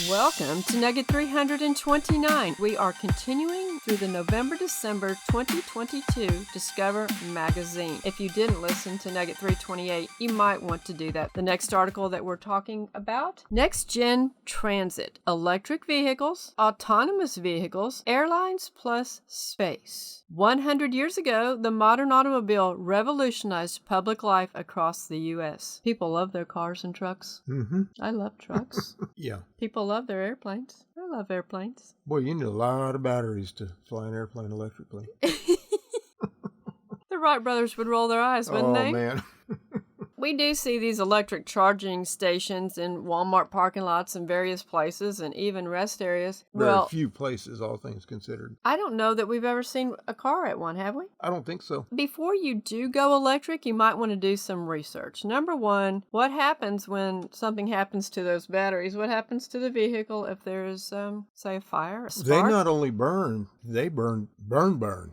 Welcome to Nugget 329. We are continuing through the November-December 2022 Discover magazine. If you didn't listen to Nugget 328, you might want to do that. The next article that we're talking about, next-gen transit, electric vehicles, autonomous vehicles, airlines plus space. 100 years ago, the modern automobile revolutionized public life across the U.S. People love their cars and trucks. Mm-hmm. I love trucks. Yeah. People love their airplanes. I love airplanes. Boy, you need a lot of batteries to fly an airplane electrically. The Wright brothers would roll their eyes, wouldn't they? Oh, man. We do see these electric charging stations in Walmart parking lots and various places and even rest areas. Very few places, all things considered. I don't know that we've ever seen a car at one, have we? I don't think so. Before you do go electric, you might want to do some research. Number one, what happens when something happens to those batteries? What happens to the vehicle if there's, say, a fire, a spark? They not only burn, they burn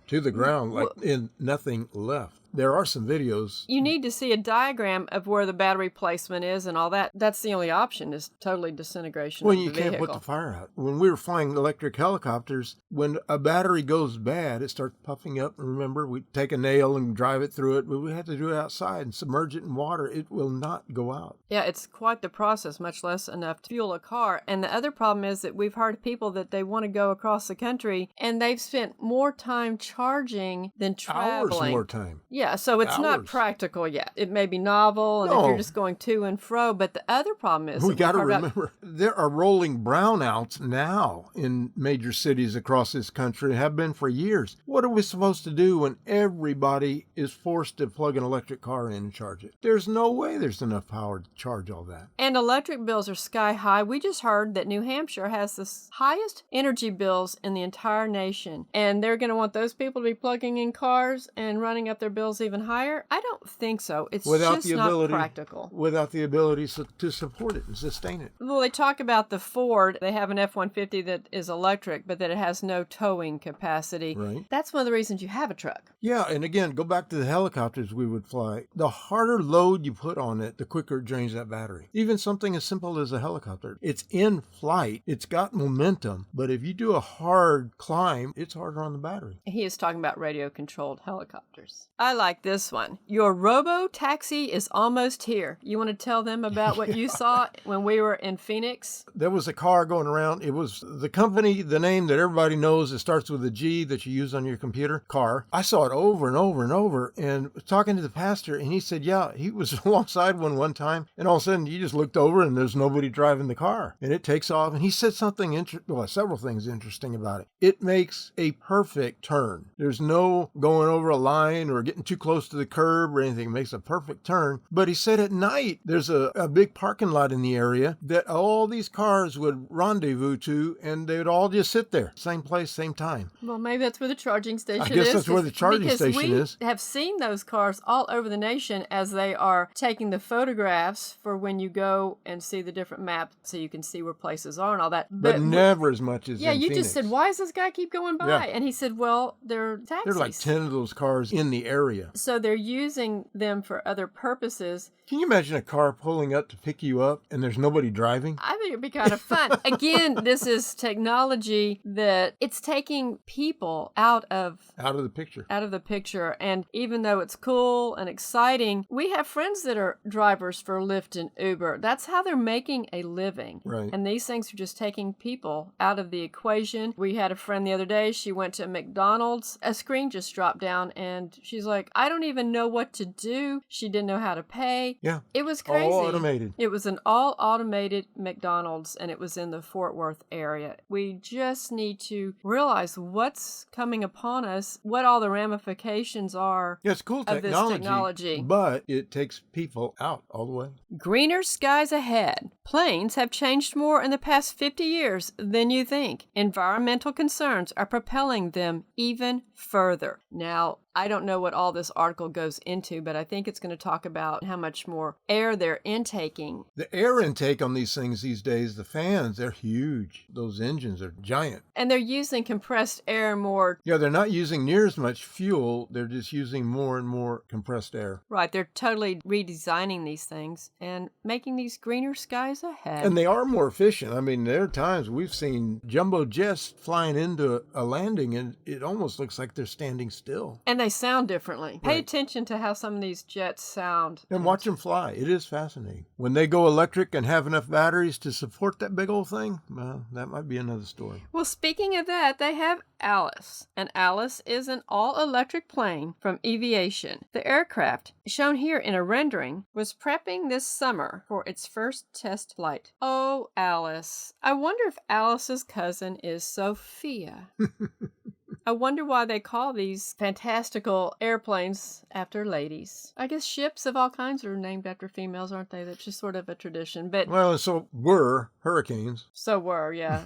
to the ground like in nothing left. There are some videos. You need to see a diagram of where the battery placement is and all that. That's the only option, is totally disintegration of the vehicle. Well, you can't put the fire out. When we were flying electric helicopters, when a battery goes bad, it starts puffing up. Remember, we take a nail and drive it through it, but we have to do it outside and submerge it in water. It will not go out. Yeah, it's quite the process, much less enough to fuel a car. And the other problem is that we've heard people that they want to go across the country and they've spent more time charging than traveling. Hours more time. Yeah, so it's not practical yet. It may be novel, and if you're just going to and fro, but the other problem is... We got to remember, there are rolling brownouts now in major cities across this country, have been for years. What are we supposed to do when everybody is forced to plug an electric car in and charge it? There's no way there's enough power to charge all that. And electric bills are sky high. We just heard that New Hampshire has the highest energy bills in the entire nation, and they're going to want those people to be plugging in cars and running up their bills even higher? I don't think so. It's just not practical. Without the ability to support it and sustain it. Well, they talk about the Ford. They have an F-150 that is electric, but that it has no towing capacity. Right. That's one of the reasons you have a truck. Yeah, and again, go back to the helicopters we would fly. The harder load you put on it, the quicker it drains that battery. Even something as simple as a helicopter. It's in flight. It's got momentum. But if you do a hard climb, it's harder on the battery. He is talking about radio-controlled helicopters. I like this one. Your robotaxi is almost here. You want to tell them about what you saw when we were in Phoenix? There was a car going around. It was the company, the name that everybody knows. It starts with a G that you use on your computer. Car. I saw it over and over and over, and was talking to the pastor, and he said, yeah, he was alongside one time, and all of a sudden he just looked over and there's nobody driving the car, and it takes off. And he said something several things interesting about it. It makes a perfect turn. There's no going over a line or getting too close to the curb or anything. It makes a perfect turn. But he said at night, there's a big parking lot in the area that all these cars would rendezvous to, and they would all just sit there. Same place, same time. Well, maybe that's where the charging station is. I guess that's where the charging station is. We have seen those cars all over the nation as they are taking the photographs for when you go and see the different maps so you can see where places are and all that. But never as much as in you Phoenix. Just said, why does this guy keep going by? Yeah. And he said, well, they're taxis. There are like 10 of those cars in the area. So they're using them for other purposes. Can you imagine a car pulling up to pick you up and there's nobody driving? I think it'd be kind of fun. Again, this is technology that it's taking people out of the picture. Out of the picture. And even though it's cool and exciting, we have friends that are drivers for Lyft and Uber. That's how they're making a living. Right. And these things are just taking people out of the equation. We had a friend the other day. She went to McDonald's. A screen just dropped down and she's like, I don't even know what to do. She didn't know how to pay. Yeah. It was crazy. All automated. It was an all automated McDonald's and it was in the Fort Worth area. We just need to realize what's coming upon us, what all the ramifications are. Yeah, it's cool of this technology. But it takes people out all the way. Greener skies ahead. Planes have changed more in the past 50 years than you think. Environmental concerns are propelling them even further. Now, I don't know what all this article goes into, but I think it's going to talk about how much more air they're intaking. The air intake on these things these days, the fans, they're huge. Those engines are giant. And they're using compressed air more. Yeah, they're not using near as much fuel. They're just using more and more compressed air. Right, they're totally redesigning these things and making these greener skies ahead. And they are more efficient. I mean, there are times we've seen jumbo jets flying into a landing and it almost looks like they're standing still. And they sound differently. Pay Right. attention to how some of these jets sound. And watch them fly. It is fascinating. When they go electric and have enough batteries to support that big old thing, well, that might be another story. Well, speaking of that, they have Alice. And Alice is an all-electric plane from Eviation. The aircraft, shown here in a rendering, was prepping this summer for its first test flight. Oh, Alice. I wonder if Alice's cousin is Sophia. I wonder why they call these fantastical airplanes after ladies. I guess ships of all kinds are named after females, aren't they? That's just sort of a tradition. But Well, so were hurricanes. so were, yeah.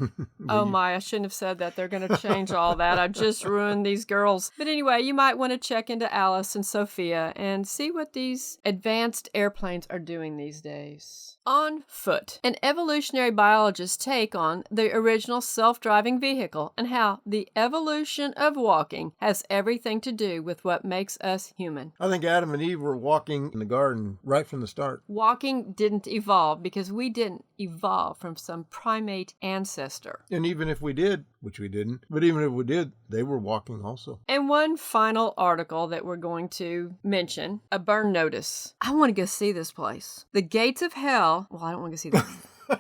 Oh my, I shouldn't have said that. They're going to change all that. I just ruined these girls. But anyway, you might want to check into Alice and Sophia and see what these advanced airplanes are doing these days. On foot, an evolutionary biologist's take on the original self-driving vehicle and how the evolution of walking has everything to do with what makes us human. I think Adam and Eve were walking in the garden right from the start. Walking didn't evolve because we didn't evolve from some primate ancestor. And even if we did, which we didn't, but even if we did, they were walking also. And one final article that we're going to mention, a burn notice. I want to go see this place. The gates of hell. Well, I don't want to go see that.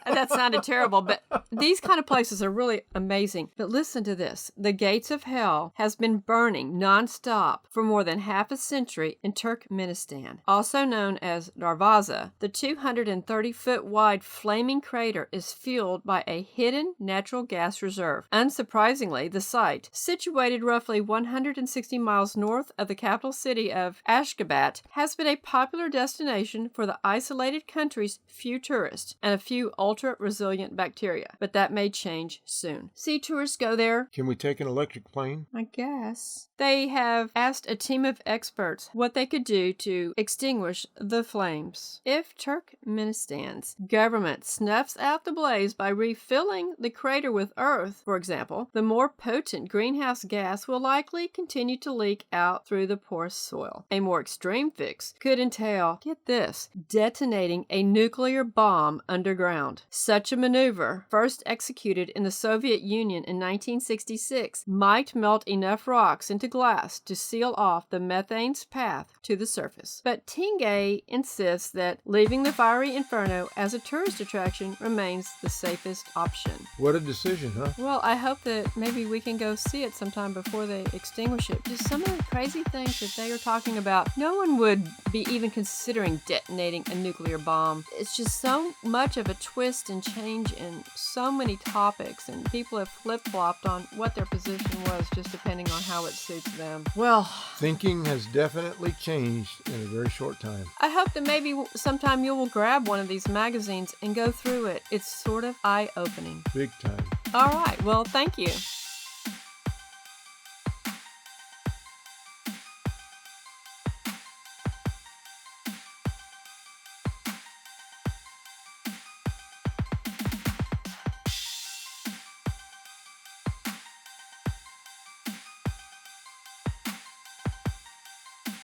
That sounded terrible, but these kind of places are really amazing. But listen to this. The gates of hell has been burning nonstop for more than half a century in Turkmenistan. Also known as Darvaza, the 230-foot wide flaming crater is fueled by a hidden natural gas reserve. Unsurprisingly, the site, situated roughly 160 miles north of the capital city of Ashgabat, has been a popular destination for the isolated country's few tourists and a few ultra-resilient bacteria, but that may change soon. Sea tourists go there. Can we take an electric plane? I guess. They have asked a team of experts what they could do to extinguish the flames. If Turkmenistan's government snuffs out the blaze by refilling the crater with earth, for example, the more potent greenhouse gas will likely continue to leak out through the porous soil. A more extreme fix could entail, get this, detonating a nuclear bomb underground. Such a maneuver, first executed in the Soviet Union in 1966, might melt enough rocks into glass to seal off the methane's path to the surface. But Tingay insists that leaving the fiery inferno as a tourist attraction remains the safest option. What a decision, huh? Well, I hope that maybe we can go see it sometime before they extinguish it. Just some of the crazy things that they are talking about. No one would be even considering detonating a nuclear bomb. It's just so much of a twist and change in so many topics, and people have flip-flopped on what their position was just depending on how it suits them. Well, Thinking has definitely changed in a very short time. I hope that maybe sometime you will grab one of these magazines and go through it. It's sort of eye-opening. Big time. All right, well, thank you.